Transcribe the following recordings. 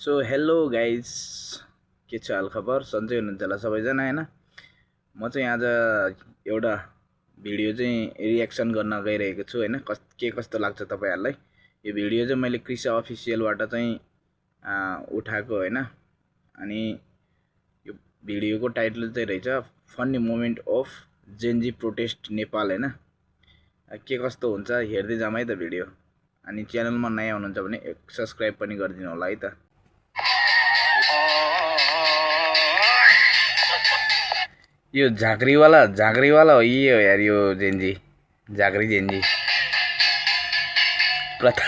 So hello guys, के छ हालखबर? सन्चै हुनुहुन्छ होला सबैजना होइन? म चाहिँ आज एउटा भिडियो चाहिँ रियाक्सन गर्न गइरहेको छु होइन। के कस्तो लाग्छ तपाईँहरूलाई? यो भिडियो चाहिँ मैले कृषा अफिसियलबाट चाहिँ उठाएको होइन। अनि यो भिडियोको टाइटल चाहिँ रहेछ funny moment of Gen Z protest Nepal होइन। के कस्तो हुन्छ हेर्दै जाऊँ है त भिडियो। अनि च्यानलमा नयाँ हुनुहुन्छ भने सब्सक्राइब पनि गरिदिनु होला है त। यो झाँक्रीवाला हो यो यार, यो जेन्जी झाँक्री जेन्जी प्रथा।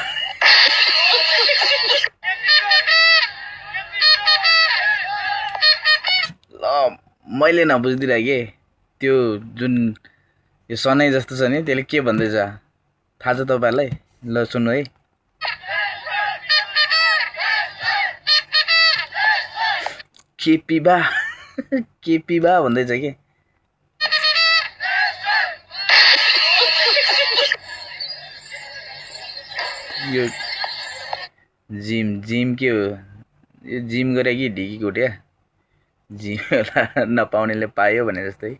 ल मैले नबुझिदिरहेँ त्यो जुन यो सनै जस्तो छ नि, त्यसले के भन्दैछ थाहा छ तपाईँहरूलाई? ल सुन्नु है। के पिबा भन्दैछ के? यो जिम के हो? यो जिम गरे कि ढिकी कुट्या? जिम नपाउनेले पायो भने जस्तै।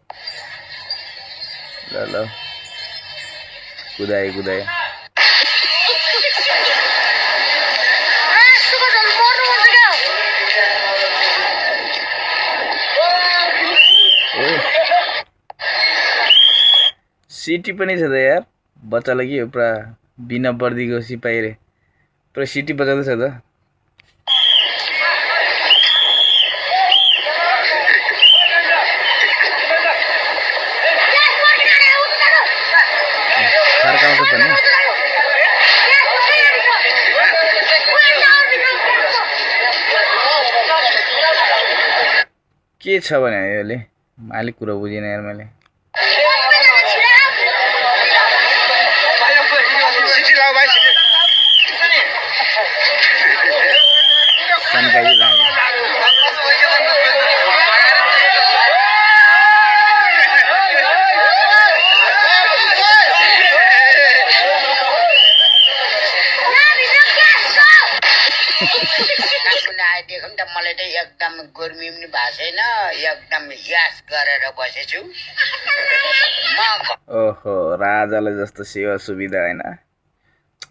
ल कुदायो सिटी पनि छ त यार, बच्चालाई के हो पुरा बिना वर्दीको सिपाही रे, पुरा सिटी बजाउँदैछ त। फर्काउँछ पनि के छ भने यसले अलिक कुरा बुझिनँ यार मैले। मलाई त एकदम गर्मी पनि भएको छैन, एकदम यास गरेर बसेछु। ओहो, राजालाई जस्तो सेवा सुविधा होइन।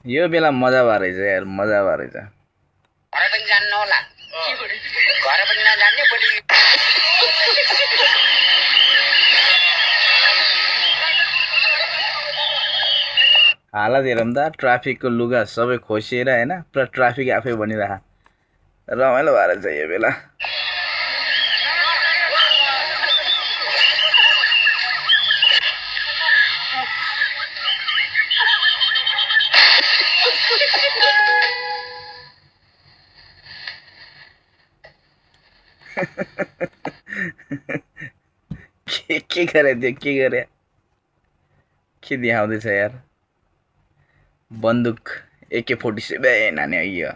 यो बेला मजा भए रहेछ यार, मजा भए रहेछ। घर पनि जान्नु होला, घर पनि नजान्ने बढी। हालत हेरौँ त, ट्राफिकको लुगा सबै खोसिएर होइन, पुरा ट्राफिक आफै बनिरह। रमाइलो भएर चाहिँ यो बेला। के गरे त्यो? के गरे? के देखाउँदैछ यार? बन्दुक AK-47 हाने यो।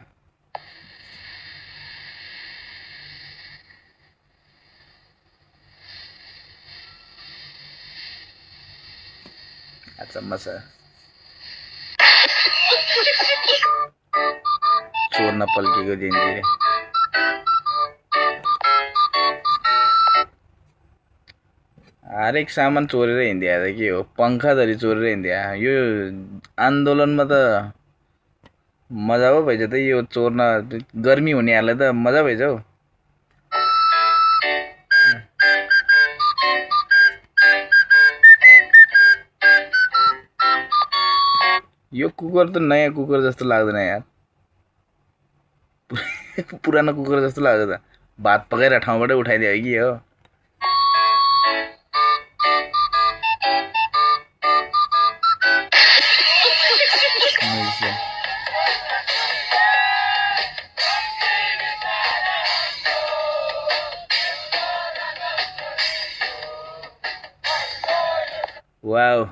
अचम्म छ, चोर्न पल्केको जेन्जी रे। हरेक सामान चोरेर हिँड्दिया त के हो? पंखाधरि चोरेर हिँड्दिया। यो आन्दोलनमा त मजा पो भएछ त। यो चोर्न गर्मी हुनेहरूलाई त मजा भएछ हौ। यो कुकर त नयाँ कुकर जस्तो लाग्दैन यार, पुरानो कुकर जस्तो लाग्छ त। भात पकाएर ठाउँबाटै उठाइदियो कि हो? वाउ,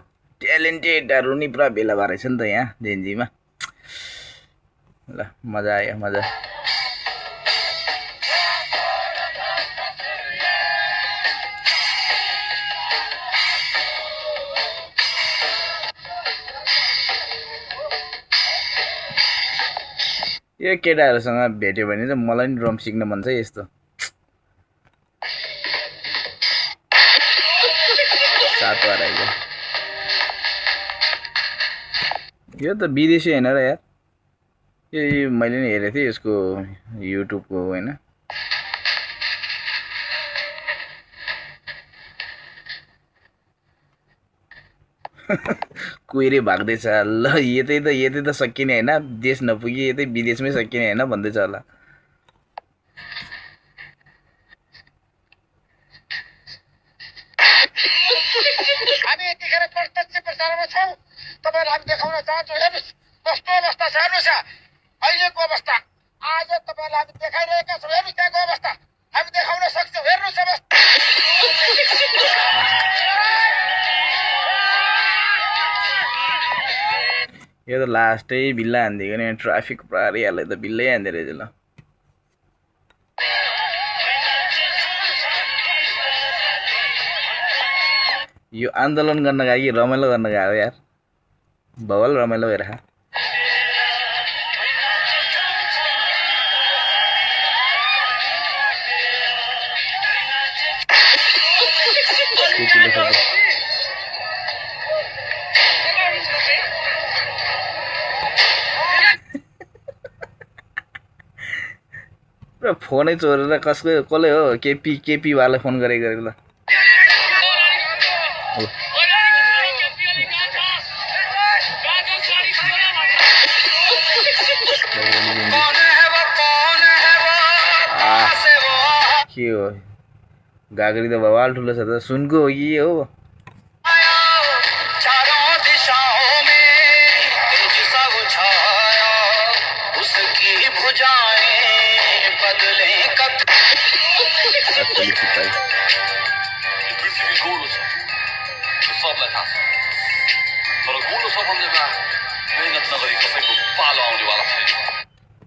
ट्यालेन्टेडहरू नि पुरा भेला भएर छ नि त यहाँ जेन्जीमा। ल मजा आयो, मजा। यो केटाहरूसँग भेट्यो भने चाहिँ मलाई नि ड्रम सिक्न मन छ यस्तो सात हराइको यो त विदेशी हैन र यार यो मैले नि हेरेको थिएँ यसको युट्युबको हैन कुहिरे भाग्दैछ ल यतै त सकिने हैन देश नपुगी यतै विदेशमै सकिने हैन भन्दैछ होला हामी यतिखेर प्रत्यक्ष प्रसारणमा छौँ तपाईँलाई हामी देखाउन चाहन्छौँ हेर्नुहोस् कस्तो अवस्था छ हेर्नुहोस् अहिलेको अवस्था आज तपाईँलाई हामी देखाइरहेका छौँ हेर्नुहोस् त्यहाँको अवस्था हामी देखाउन सक्छौँ हेर्नुहोस् अवस्था यो त लास्टै बिल्ला हान्दिएको नि ट्राफिक प्रहरीहरूले त बिल्लै हान्दे रहेछ ल यो आन्दोलन गर्न गयो कि रमाइलो गर्न गयो यार बवाल रमाइलो भएर फोनै चोरेर कसले हो केपी वाला फोन गरेको ल के हो गागरी त बवाल ठुलो छ त सुनको हो कि हो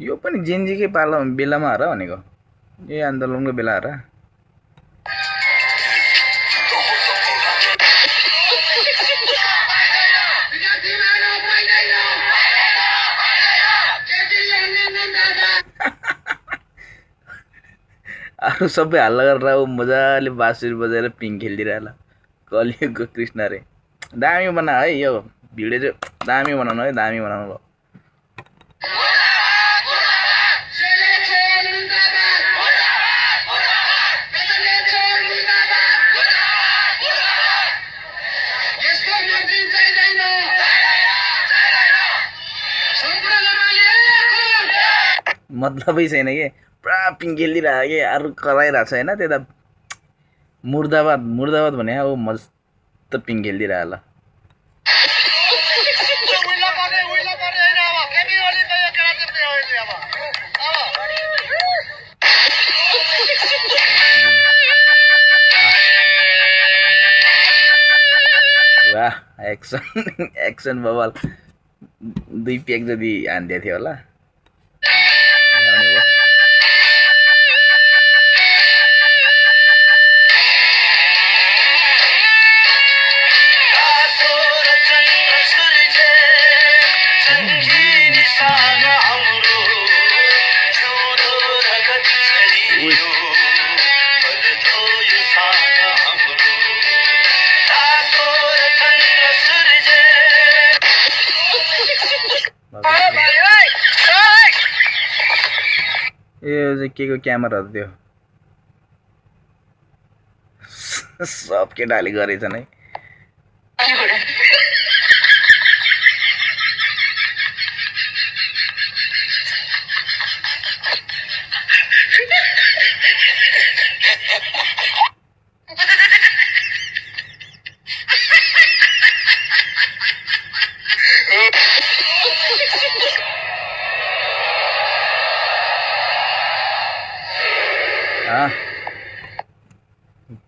यो पनि जेनजीकै बेलामा हो र भनेको ए आन्दोलनको बेला हो र अरू सबै हल्ला गरेर मजाले बाँसुरी बजाएर पिङ खेलिदिरहेला कलियुगको कृष्ण रे दामी बना है यो भिडियो चाहिँ दामी बनाउनु है दामी बनाउनु ल मतलबै छैन के पुरा पिङ खेलिदिरहेको के अरू कराइरहेको छ होइन त्यता मुर्दाबाद भने अब मस्त पिङ खेलिदिरहेको ल वाह एक्सन बवाल 2 प्याक जति हान्दिएको थियो होला यो के को क्यामेरा हो त्यो सब केटाले गरेछन् है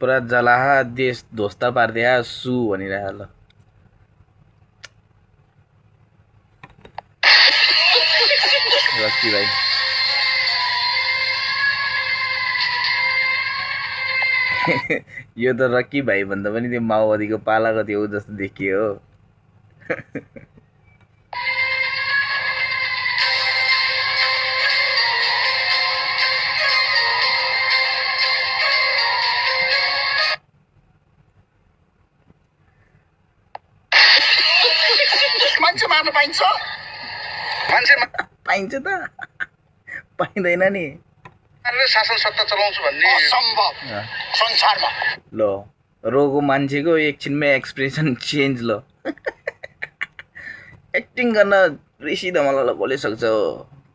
पुरा जलाहा देश ध्वस्त पारिदिया सु भनिरहेको ल रक्की भाइ यो त रक्की भाइ भन्दा पनि त्यो माओवादीको पालाको त्यो जस्तो देखियो मान्छे पाइन्छ त पाइँदैन नि मारेर शासन सत्ता चलाउँछु भन्ने असम्भव संसारमा। ल रोगो मान्छेको एकछिनमै एक्सप्रेसन चेन्ज ल एक्टिङ गर्न ऋषि धमलालाई बोलिसक्छ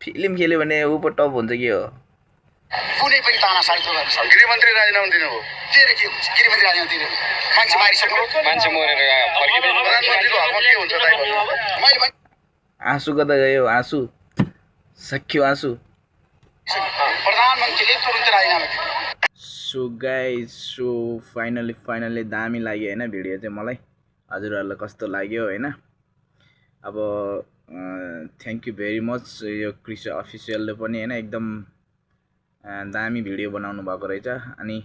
फिल्म खेल्यो भने ऊ पो टप हुन्छ के हो कुनै पनि तानासारी गर्नु सक्छ। गृहमन्त्री राजीनामा दिनुभयो तेरो के हुन्छ गृहमन्त्री राजीनामा दिनु मान्छे मारिसक्नु मान्छे मरेर फर्किँदैन प्रधानमन्त्रीको हकमा के हुन्छ दाइ भन्नु मैले भने आँसु कता गयो आँसु सक्यो आँसु प्रधानमन्त्रीले तुरुन्तै राजीनामा दिनु। सो गाइज सो फाइनली दामी लाग्यो होइन भिडियो चाहिँ मलाई हजुरहरूलाई कस्तो लाग्यो होइन अब थ्याङ्क यू भेरी मच यो क्रिस अफिसियलले पनि होइन एकदम दामी भिडियो बनाउनु भएको रहेछ अनि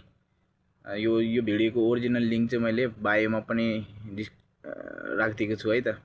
यो भिडियोको ओरिजिनल लिङ्क चाहिँ मैले बायोमा पनि राखिदिएको छु है त